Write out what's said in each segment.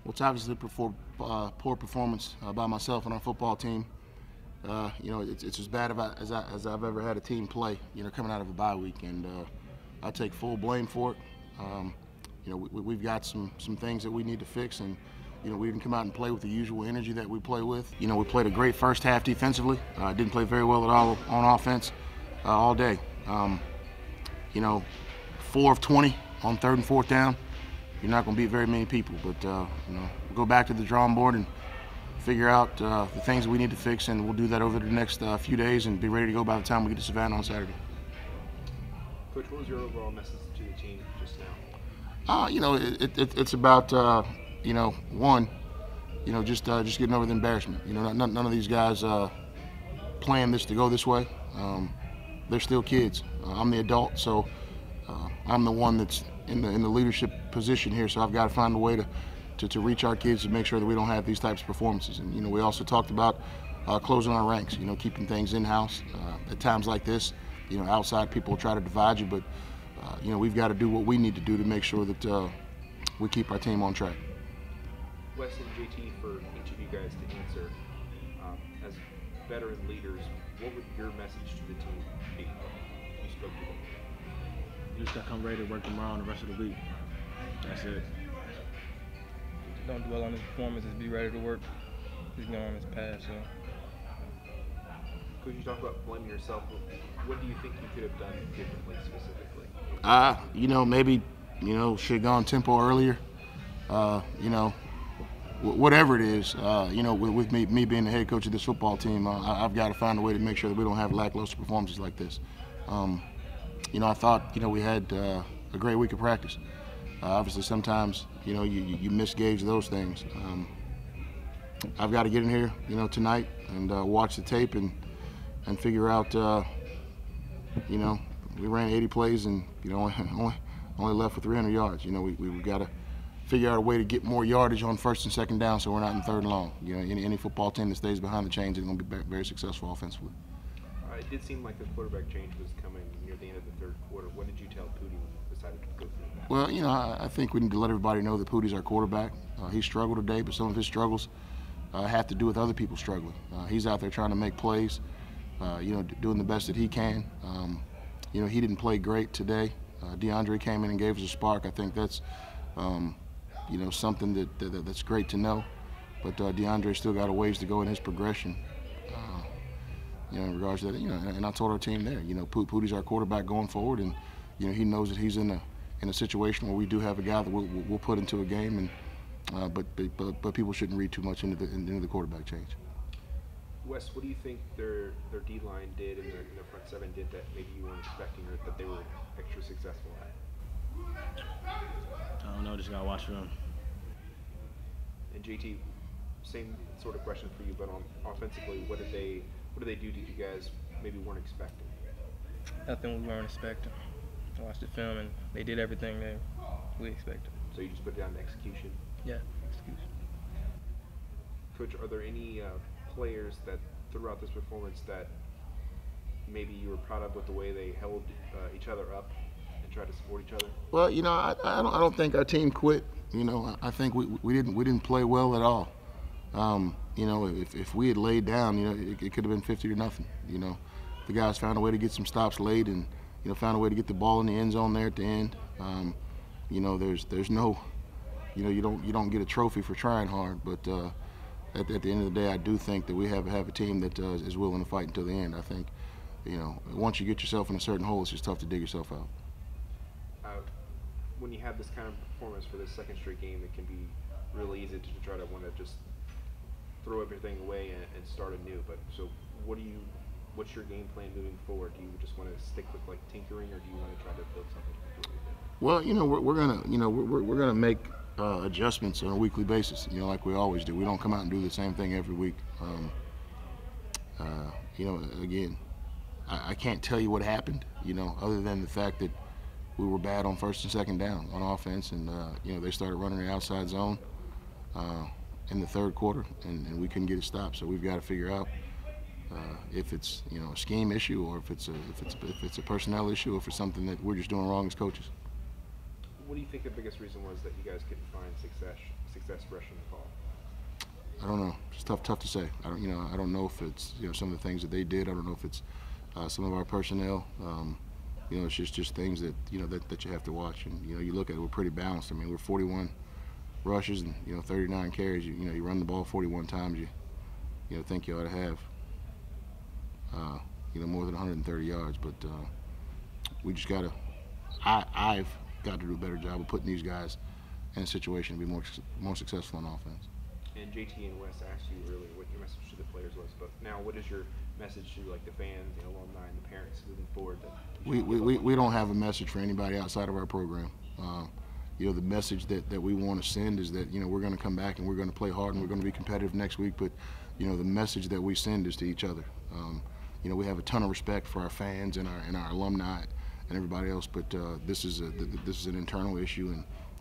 Well, it's obviously poor performance by myself and our football team. It's as bad as I've ever had a team play, coming out of a bye week, and I take full blame for it. We've got some things that we need to fix, and we didn't come out and play with the usual energy that we play with. We played a great first half defensively. Didn't play very well at all on offense all day. 4 of 20 on 3rd and 4th down. You're not going to beat very many people, but we'll go back to the drawing board and figure out the things that we need to fix, and we'll do that over the next few days and be ready to go by the time we get to Savannah on Saturday. Coach, what was your overall message to the team just now? It's about one, just getting over the embarrassment. None of these guys plan this to go this way. They're still kids. I'm the adult, so I'm the one that's in the leadership position here. So I've got to find a way to reach our kids to make sure that we don't have these types of performances. And we also talked about closing our ranks. Keeping things in house. At times like this, outside people will try to divide you, but we've got to do what we need to do to make sure that we keep our team on track. Wes and J.T., for each of you guys to answer, as veteran leaders, what would your message to the team be? You spoke to them. You just got to come ready to work tomorrow and the rest of the week. That's it. Don't dwell on his performances. Be ready to work. He's going on his path. So. Could you talk about blaming yourself? What do you think you could have done differently specifically? Maybe should have gone tempo earlier. Whatever it is, with me being the head coach of this football team, I've got to find a way to make sure that we don't have lackluster performances like this. I thought, we had a great week of practice. Obviously, sometimes, you misgauge those things. I've got to get in here, tonight and watch the tape and figure out, we ran 80 plays and, only left with 300 yards. We've got to figure out a way to get more yardage on 1st and 2nd down so we're not in 3rd and long. Any football team that stays behind the chains is going to be very successful offensively. It did seem like the quarterback change was coming near the end of the 3rd quarter. What did you tell Pooty when you decided to go through that? Well, I think we need to let everybody know that Pooty's our quarterback. He struggled today, but some of his struggles have to do with other people struggling. He's out there trying to make plays, doing the best that he can. He didn't play great today. DeAndre came in and gave us a spark. I think that's, something that's great to know. But DeAndre still got a ways to go in his progression. In regards to that, and I told our team there, Pooty's our quarterback going forward, and he knows that he's in a situation where we do have a guy that we'll put into a game, and but people shouldn't read too much into the quarterback change. Wes, what do you think their D-line did and their front seven did that maybe you weren't expecting or that they were extra successful at? I don't know, just got to watch film. And JT, same sort of question for you, but on offensively, what did they do that you guys maybe weren't expecting? Nothing we weren't expecting. I watched the film and they did everything that we expected. So you just put it down to execution? Yeah, execution. Coach, are there any players that throughout this performance that maybe you were proud of with the way they held each other up and tried to support each other? Well, I don't think our team quit. I think we didn't play well at all. If we had laid down, it could have been 50 to nothing. The guys found a way to get some stops late and, found a way to get the ball in the end zone there at the end. There's no, you don't get a trophy for trying hard, but at the end of the day, I do think that we have a team that is willing to fight until the end. I think, once you get yourself in a certain hole, it's just tough to dig yourself out. When you have this kind of performance for this 2nd straight game, it can be really easy to try to want to just throw everything away and start anew. But so, what's your game plan moving forward? Do you just want to stick with tinkering, or do you want to try to build something completely different? Well, we're gonna make adjustments on a weekly basis. Like we always do. We don't come out and do the same thing every week. Again, I can't tell you what happened. Other than the fact that we were bad on 1st and 2nd down on offense, and they started running the outside zone in the 3rd quarter, and we couldn't get it stopped. So we've got to figure out if it's a scheme issue, or if it's a personnel issue, or if it's something that we're just doing wrong as coaches. What do you think the biggest reason was that you guys couldn't find success rushing the ball? I don't know. It's tough to say. I don't know if it's some of the things that they did. I don't know if it's some of our personnel. It's just things that that you have to watch. And you look at it, we're pretty balanced. I mean, we're 41 rushes and 39 carries. You run the ball 41 times. You think you ought to have more than 130 yards. But we just gotta. I've got to do a better job of putting these guys in a situation to be more successful on offense. And JT and Wes asked you earlier what your message to the players was, but now what is your message to the fans, alumni, and the parents moving forward? We don't have a message for anybody outside of our program. The message that we want to send is that we're going to come back and we're going to play hard and we're going to be competitive next week. But the message that we send is to each other. We have a ton of respect for our fans and our alumni and everybody else. But this is an internal issue,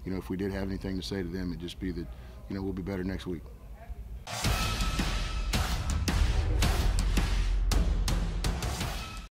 and if we did have anything to say to them, it'd just be that we'll be better next week.